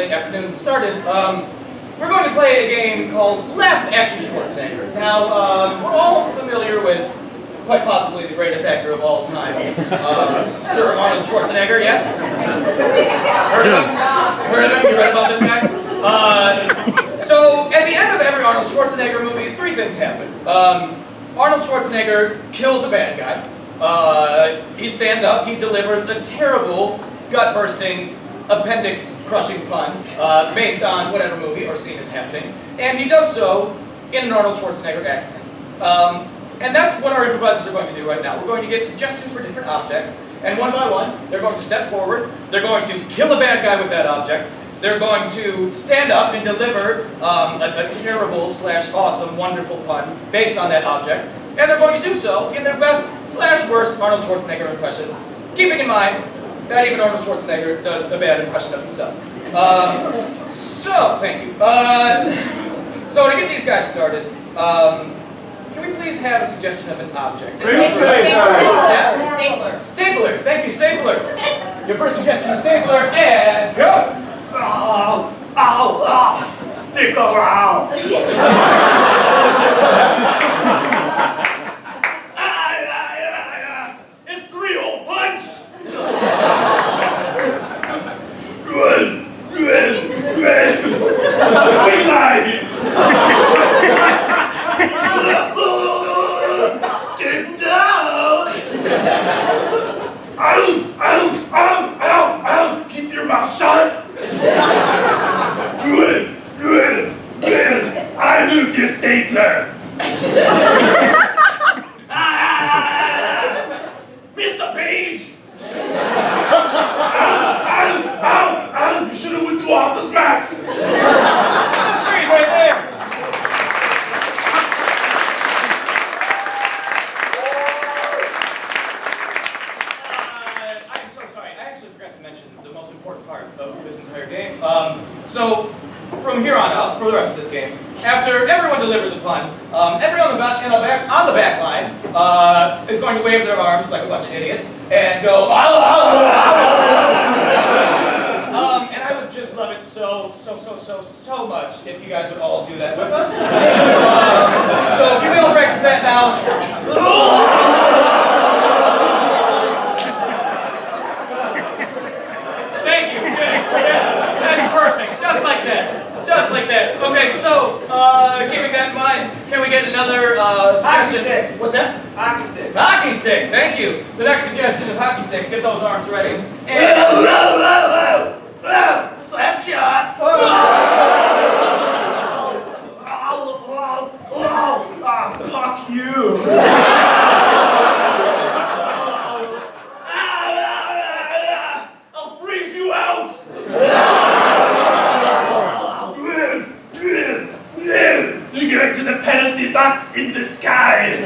late afternoon started, we're going to play a game called Last Action Schwarzenegger. Now, we're all familiar with quite possibly the greatest actor of all time, Sir Arnold Schwarzenegger, yes? Heard of him? Heard of him? You read about this guy? So, at the end of every Arnold Schwarzenegger movie, three things happen. Arnold Schwarzenegger kills a bad guy. He stands up, he delivers a terrible, gut-bursting, appendix-crushing pun based on whatever movie or scene is happening, and he does so in an Arnold Schwarzenegger accent. And that's what our improvisers are going to do right now. We're going to get suggestions for different objects, and one by one, they're going to step forward, they're going to kill a bad guy with that object, they're going to stand up and deliver a terrible / awesome, wonderful pun based on that object, and they're going to do so in their best / worst Arnold Schwarzenegger impression, keeping in mind that even Arnold Schwarzenegger does a bad impression of himself. So, thank you. So to get these guys started, can we please have a suggestion of an object? Stapler. Stapler. Thank you, stapler. Your first suggestion is stapler, and go! Oh, stick around. It's 3-hole punch. Good. Sweet line. Stick down. Ow. Keep your mouth shut. Good. I moved your stapler. Mr. Page. Ow. You should have went to Office Max. Freeze right there. I'm so sorry. I actually forgot to mention the most important part of this entire game. So, from here on out, for the rest of this game, after everyone delivers a pun, everyone on the back line is going to wave their arms like a bunch of idiots and go, and I would just love it so much if you guys would all do that with us. So, can we all practice that now? Thank you. That's perfect. Just like that. Okay, so, keeping that in mind, can we get another Hockey suggestion? stick. What's that? Hockey stick. Hockey stick, thank you. The next suggestion is hockey stick. Get those arms ready. And Slap shot. fuck you. I'll freeze you out. You're going to the penalty box in the sky.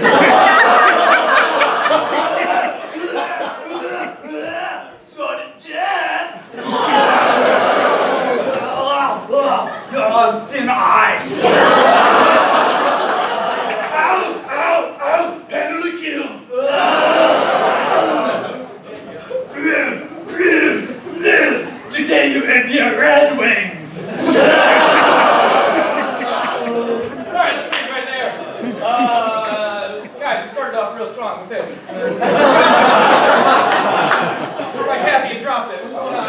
Sudden death. You're on thin ice. Ow, penalty kill. Today you earned your Red Wings. Guys, we started off real strong with this. Like half of you dropped it. What's going on?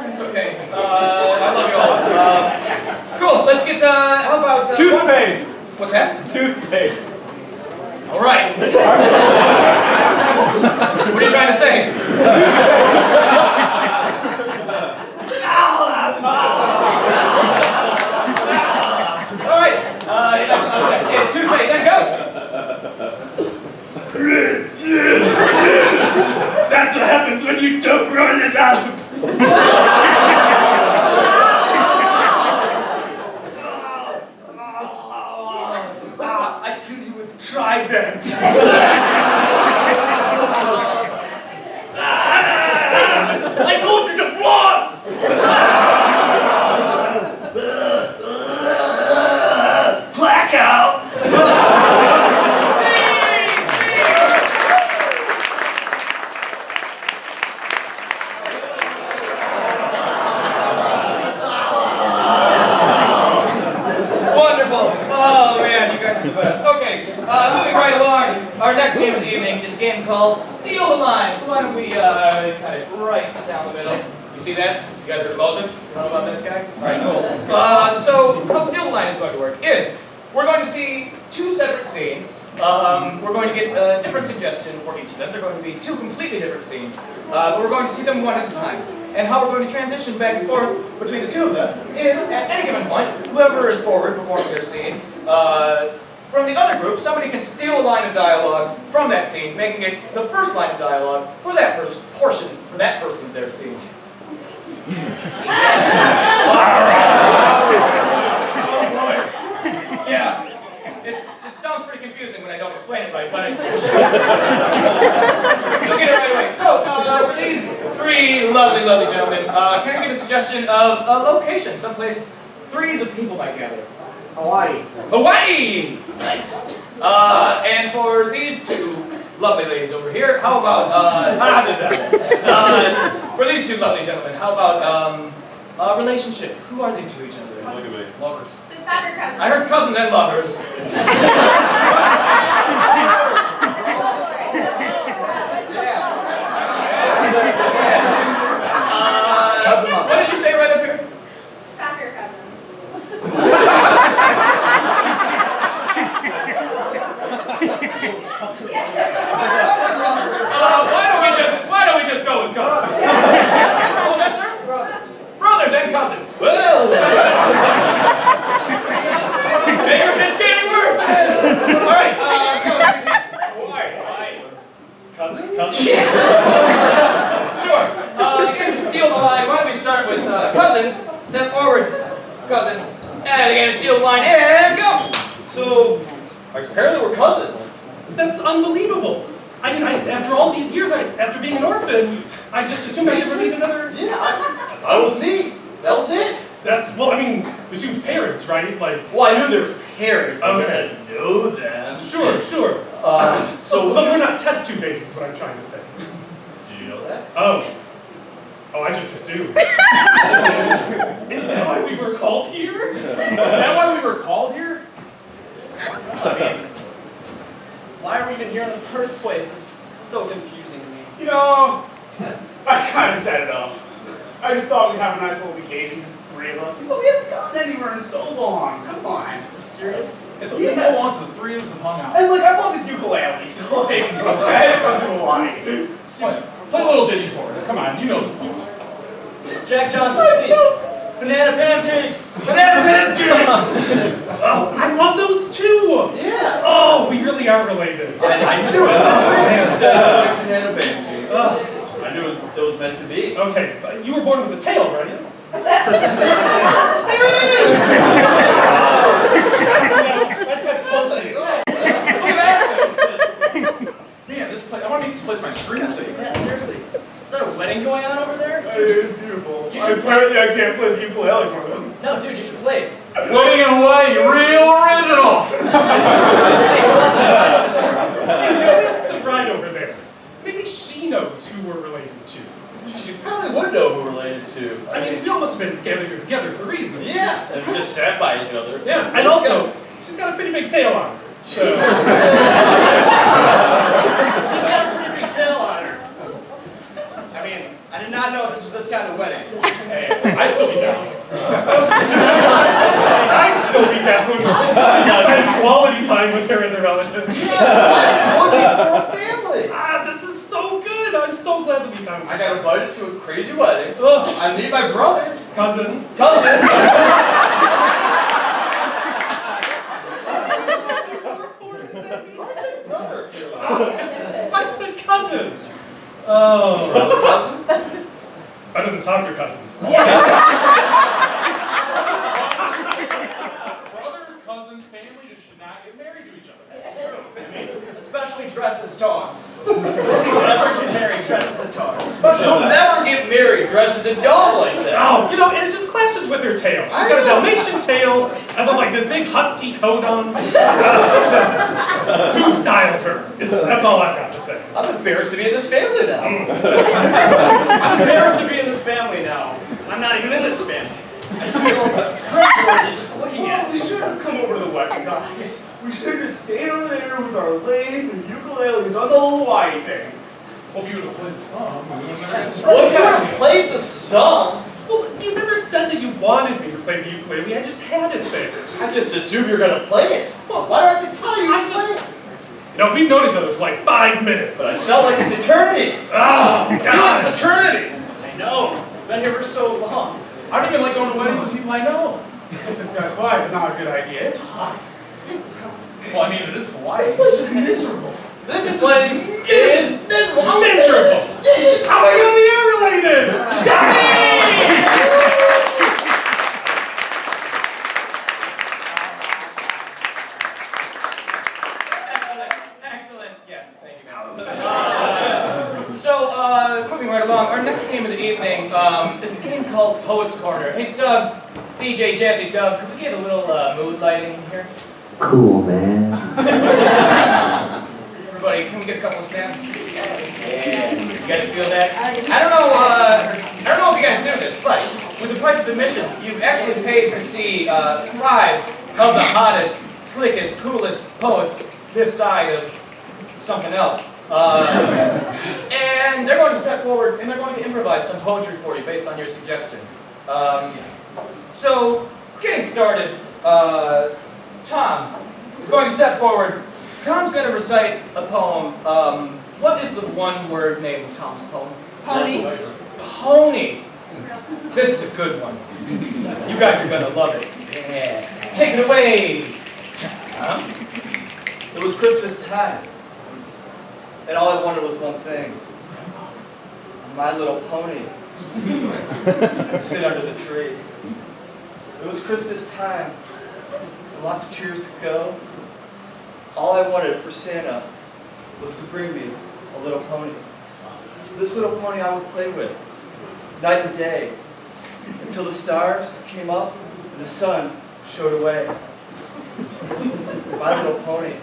It's okay. I love you all. Cool. Let's get. How about toothpaste? What's that? Toothpaste. All right. What are you trying to say? All right. It's toothpaste and go. That's what happens when you don't roll it up. I kill you with trident. I told you to floss. Blackout. Okay, moving right along, our next game of the evening is a game called Steal the Line. So why don't we cut it right down the middle. You see that? You guys heard of Moses? You know about this guy? Alright, cool. So how Steal the Line is going to work is, we're going to see two separate scenes. We're going to get a different suggestion for each of them. They're going to be two completely different scenes. But we're going to see them one at a time. And how we're going to transition back and forth between the two of them is, at any given point, whoever is forward performing their scene, from the other group, somebody can steal a line of dialogue from that scene, making it the first line of dialogue for that portion, for that person of their scene. Oh boy. Yeah. It sounds pretty confusing when I don't explain it right, but you'll get it right away. So, for these three lovely, lovely gentlemen, can I give a suggestion of a location, someplace threes of people might gather? Hawaii. Hawaii! Nice. And for these two lovely ladies over here, how about, for these two lovely gentlemen, how about, relationship? Who are they to each other? Lovers. Soccer cousins. I heard cousins and lovers. What did you say right up here? Soccer cousins. Why don't we just go with cousins? Oh, that's sir? Brothers and cousins. Well. It's getting worse. All right. Why? Cousin? Shit. Sure. Again, to steal the line, why don't we start with cousins? Step forward, cousins. And again, to steal the line, and go. So, apparently we're cousins. That's unbelievable. I mean, after all these years, after being an orphan, I just assumed I'd never meet another... Yeah, I thought it was me. That was it. Well, I mean, we assumed parents, right? Like, Well, I knew there was parents. But Okay. I didn't know them. Sure. So, But we're not test tube babies, is what I'm trying to say. do you know that? Oh, I just assumed. Is that why we were called here? Is that why we were called here? I mean, why are we even here in the first place? It's so confusing to me. You know, I kind of set it up. I just thought we'd have a nice little vacation, just the three of us. But we haven't gone anywhere in so long. Come on. Are you serious? It's been so long since the three of us have hung out. And like, I bought this ukulele, so like, I had to come to Hawaii. Play a little ditty for us. Come on, you know the song. Jack Johnson, please. Banana pancakes! Banana pancakes! Oh, I love those too! Yeah. Oh, we really are related. I knew it. You said like banana pancakes. I knew it was meant to be. Okay, but you were born with a tail, right? There it is! That's got close to you. Man, this place, I want to make this place my screensaver. Yeah, seriously. Is there a wedding going on over there? It is beautiful. You should- Apparently I can't play the ukulele for them. No, dude, you should play it. Wedding in Hawaii, real original! Notice the bride over there. Maybe she knows who we're related to. She probably would know who we're related to. I mean, we all must have been gathered together for a reason. Yeah. And we just sat by each other. Yeah, and also, she's got a pretty big tail on her. So. She's got a pretty big tail on her. I mean, I did not know this was this kind of wedding. Hey, I'd still be down. I'd still be down. Spend quality time with her as a relative. Looking for a family. This is so good. I'm so glad that we found I got invited to a crazy wedding. Ugh. I meet my brother. Cousin. Cousin. I said cousin. Oh. Brother, cousin. Better than soccer cousins. Brothers, cousins, family just should not get married to each other. That's true. I mean, especially dressed as dogs. Nobody's ever get married dressed as a dog. She'll never get married dressed as a dog like that. Oh, you know, and it just clashes with her tail. She's got a Dalmatian tail, and then like this big husky coat on. Who styled her? That's all I've got to say. I'm embarrassed to be in this family now. I'm embarrassed to be in this family now. I'm not even in this family. I just feel cringeworthy just looking at We it. should have come over to the wedding, guys. We should have ukulele and done the whole Hawaii thing. Well, if you would have played the song, we would have never get What if you would have played the song? Well, you never said that you wanted me to play the ukulele. I just had it there. I just assumed you were going to play it. Well, Why do I have to tell you I to just- play it? You know, we've known each other for like 5 minutes. But I felt like it's eternity. Oh, God. It's eternity! I know. You've been here for so long. I don't even like going to weddings with people I know. Guys, Hawaii is not a good idea. It's hot. Well, I mean, it is Hawaii. This place is miserable. This place is miserable. How Miserable. How are we going to be air related? Excellent. Yes, thank you, man. Moving right along, our next game of the evening is a game called Poets Corner. Hey, Doug, DJ Jazzy Doug, could we get a little mood lighting in here? Cool, man. Everybody, can we get a couple of snaps? Yeah. You guys feel that? I don't know if you guys knew this, but with the price of admission, you've actually paid to see 5 of the hottest, slickest, coolest poets this side of something else. And they're going to step forward and they're going to improvise some poetry for you based on your suggestions. So, getting started, Tom is going to step forward. Tom's going to recite a poem. What is the one-word name of Tom's poem? Pony. Pony. This is a good one. You guys are going to love it. Yeah. Take it away, Tom. It was Christmas time, and all I wanted was one thing. My little pony. Sit under the tree. It was Christmas time, and lots of cheers to go. All I wanted for Santa was to bring me a little pony. This little pony I would play with, night and day, until the stars came up and the sun showed away. My little pony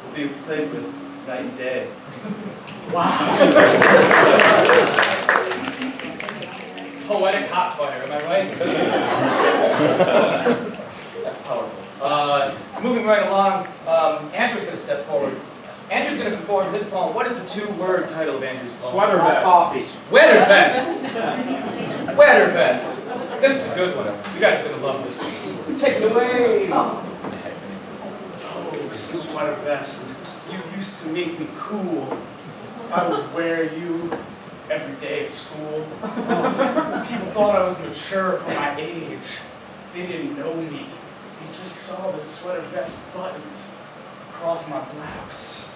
will be played with night and day. Poetic hot fire, am I right? That's powerful. Moving right along, Andrew's going to step forward. Andrew's going to perform his poem. What is the 2-word title of Andrew's poem? Sweater vest. Coffee. Sweater vest. Sweater vest. This is a good one. You guys are going to love this one. Take it away. Oh, sweater vest. You used to make me cool. I would wear you every day at school. People thought I was mature for my age. They didn't know me. They just saw the sweater vest buttons across my blouse.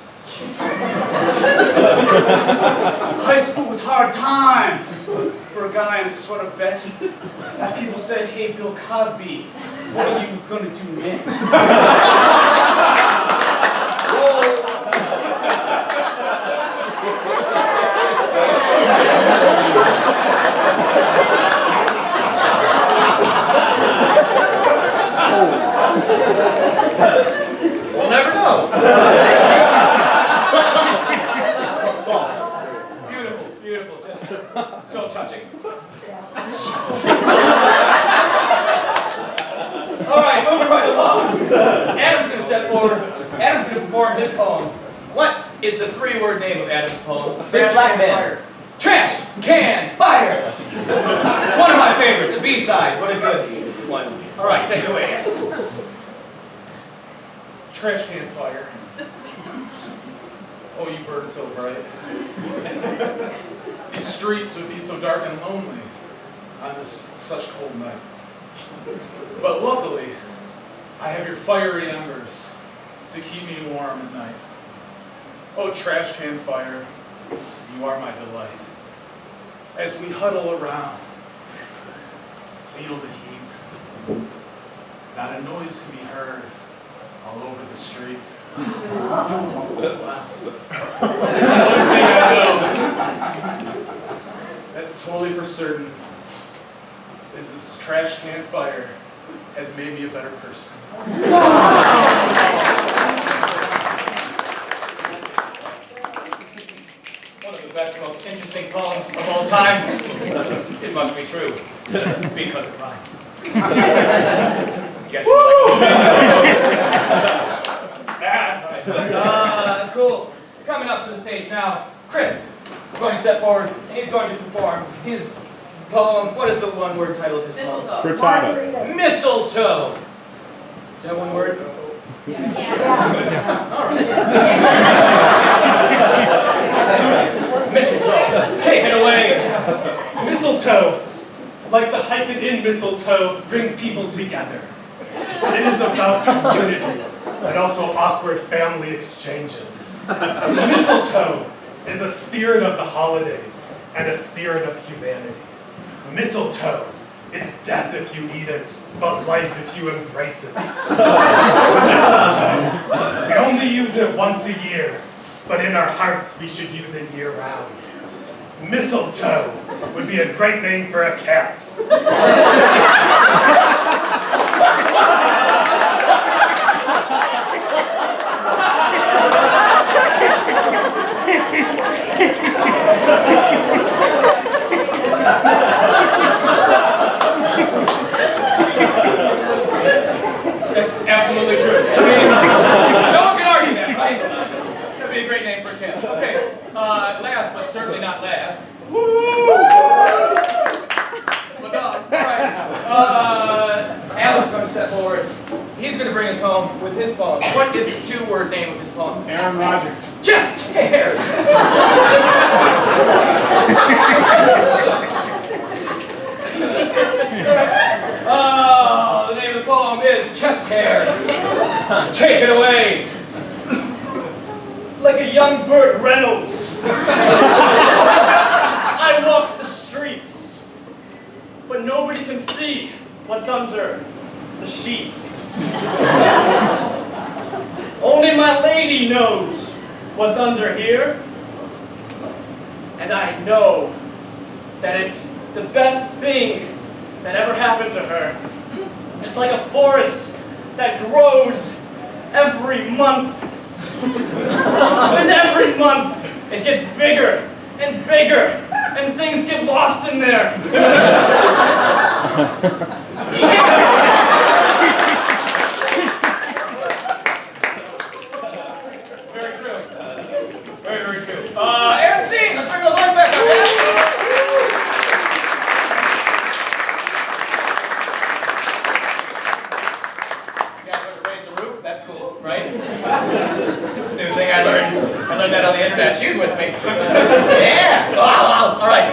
High school was hard times for a guy in a sweater vest. And people said, "Hey, Bill Cosby, what are you gonna do next?" We'll never know. Beautiful, beautiful. Just so touching. All right, moving right along. Adam's going to step forward. Adam's going to perform his poem. What is the 3-word name of Adam's poem? Big Black Man. Trash Can Fire. One of my favorites, a B-side. What a good one. All right, take it away, Adam. Trash can fire. Oh, you burn so bright. These streets would be so dark and lonely on this such cold night. But luckily, I have your fiery embers to keep me warm at night. Oh, trash can fire, you are my delight. As we huddle around, feel the heat. Not a noise can be heard all over the street. Wow. The only thing I know that's totally for certain is this trash can fire has made me a better person. One of the best, most interesting poems of all times. It must be true, because it rhymes. Yes. Cool. Come stage now. Chris is going to step forward, and he's going to perform his poem. What is the one-word title of his poem? Frittata. Mistletoe. Is that one word? All right. Mistletoe, take it away. Mistletoe, like the hyphen in mistletoe, brings people together. It is about community and also awkward family exchanges. Mistletoe is a spirit of the holidays and a spirit of humanity. Mistletoe, it's death if you eat it, but life if you embrace it. Mistletoe, we only use it once a year, but in our hearts we should use it year-round. Mistletoe would be a great name for a cat. That's absolutely true. I mean, no one can argue that, right? That'd be a great name for a cat. Okay, last but certainly not last. That's my dog. All right. Alan's going to step forward. He's going to bring us home with his poem. What is the two-word name of his poem? Aaron Rodgers. Just hair. Oh, the name of the poem is Chest Hair. Take it away. Like a young Burt Reynolds. I walk the streets, but nobody can see what's under the sheets. Only my lady knows what's under here, and I know that it's the best thing that ever happened to her. It's like a forest that grows every month. And every month, it gets bigger and bigger, and things get lost in there. Very true. Very, very true. Aaron C, let's bring those lights back up. You guys ever raise the roof? That's cool, right? It's a new thing I learned. I learned that on the internet. She's with me. Yeah. All right.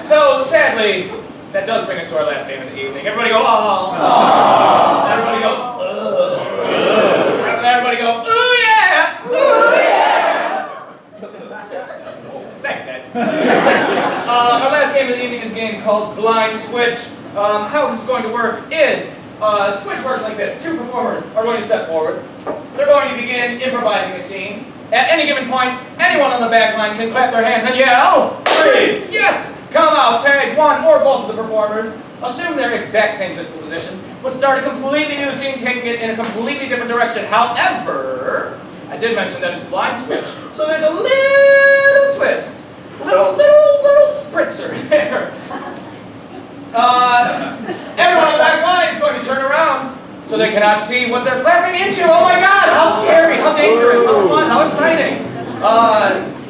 So sadly, that does bring us to our last game of the evening. Everybody go, oh. Everybody go, ugh. Everybody go, ooh yeah. Ooh yeah. Thanks, guys. Our last game of the evening is a game called Blind Switch. How this is going to work is, Switch works like this. Two performers are going to step forward. They're going to begin improvising a scene. At any given point, anyone on the back line can clap their hands and yell, freeze! Yes! Come out, tag one or both of the performers, assume their exact same physical position, but start a completely new scene, taking it in a completely different direction. However, I did mention that it's blind switch, so there's a little twist, a little spritzer there. Everyone on the back line is going to turn around so they cannot see what they're clapping into. Oh my God, how scary, how dangerous, how fun, how exciting.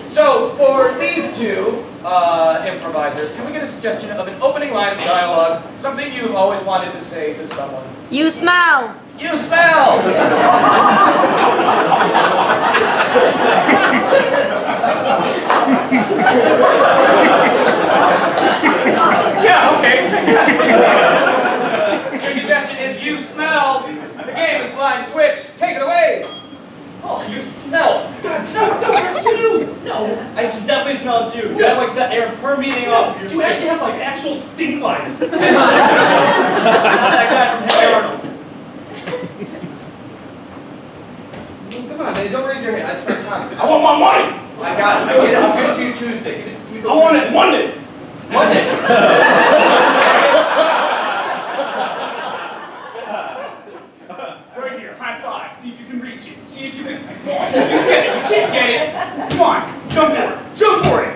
So for these two improvisers, can we get a suggestion of an opening line of dialogue, something you've always wanted to say to someone? You smell. You smell! Yeah, okay. Your suggestion is you smell. The game is blind switch. Take it away. Oh, you smell. God, no, it's you! No, I can definitely smell it's you. You have like that air permeating off of your You actually skin. have like actual stink lines. Not that guy from Hey Arnold. Come on, man. Don't raise your hand. I swear to God. I want my money! I got it. I'll give it to you Tuesday. Give it I want it Monday! Monday. Right here, high five. See if you can reach it. See if you can. See if you can get it. You can't get it. Come on, jump for it. Jump for it.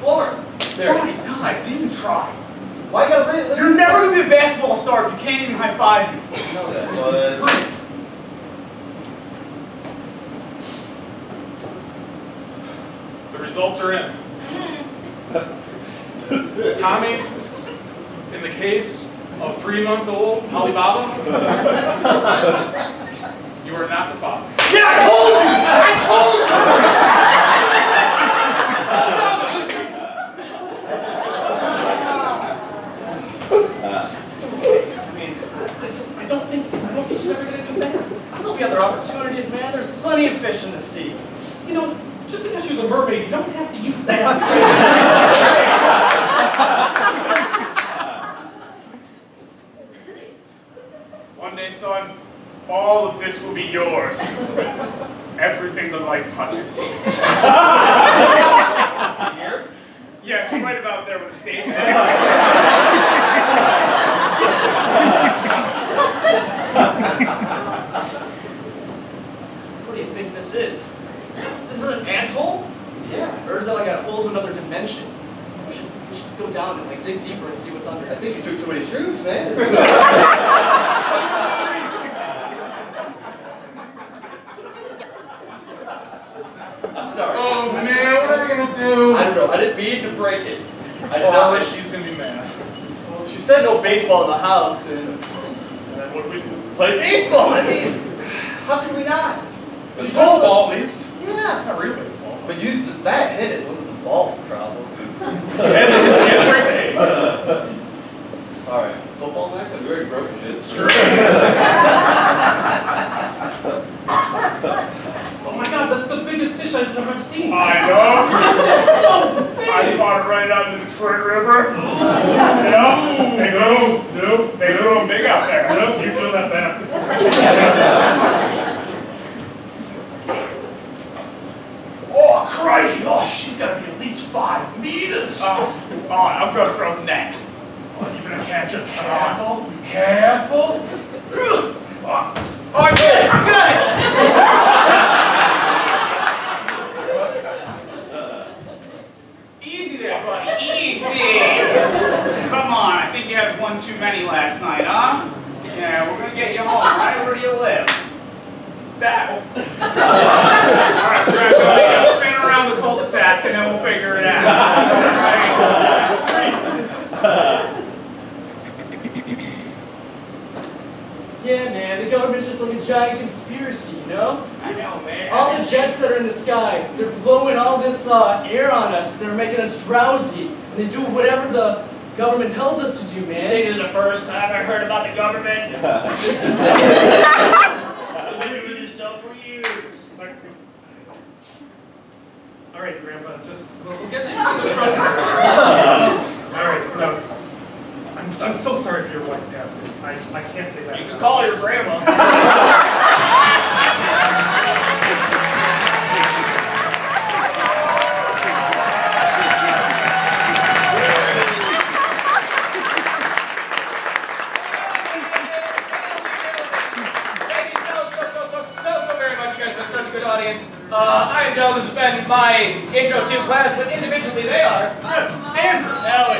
Lord. There. Oh my God, didn't even try. Why you gotta raise it? You're never gonna be a basketball star if you can't even high five me. You know that, bud. Freeze. Results are in. Tommy, in the case of 3-month-old Alibaba, you are not the father. Yeah, I told you! It's okay. I mean, I don't think she's ever gonna do that. There'll be other opportunities, man. There's plenty of fish in the sea. You know, just because she was a mermaid, you don't have to use that. One day, son, all of this will be yours. Everything the light touches. Here? Yeah, it's right about there with the stage. What do you think this is? This is an ant-hole? Yeah. Or is that like a hole to another dimension? We should go down and like dig deeper and see what's under. I think you took too many shrooms, man. I'm sorry. Oh man, what are we gonna do? I don't know. I didn't mean to break it. I did Oh, not. she's gonna be mad. Well, she said no baseball in the house, and What do we do? play baseball. I mean, how can we not? There's no ball, at least. Yeah. Not real baseball. But use the bat, hit it. Wasn't the ball problem? All right, football next. We already broke shit. Screw it. Oh my god, that's the biggest fish I've ever seen. I know. It's just so big. I caught it right out in the Detroit River. Yeah, they go big out there. Nope, you feel that back. Oh, crikey! Oh, she's gotta be at least 5 meters. I'm gonna throw the net. Oh, you're gonna catch it. Careful. Careful. Oh, yeah, got it. Easy there, buddy. Easy. Come on. I think you had one too many last night, huh? Yeah, we're gonna get you home. Right? Where do you live? That. All right, we're gonna take a spin around the cul-de-sac, and then we'll figure it out. Yeah, man, the government's just like a giant conspiracy, you know? I know, man. All the jets that are in the sky, they're blowing all this air on us. They're making us drowsy. And they do whatever the government tells us to do, man. This is the first time I heard about the government. I've been doing this stuff for years. All right, Grandpa, we'll get you to the front. All right, no, I'm so sorry for your wife passing. I can't say that. You can call your grandma. Thank you so very much. You guys have been such a good audience. I am Joe. This has been my intro to class, but individually they are. Andrew. Hell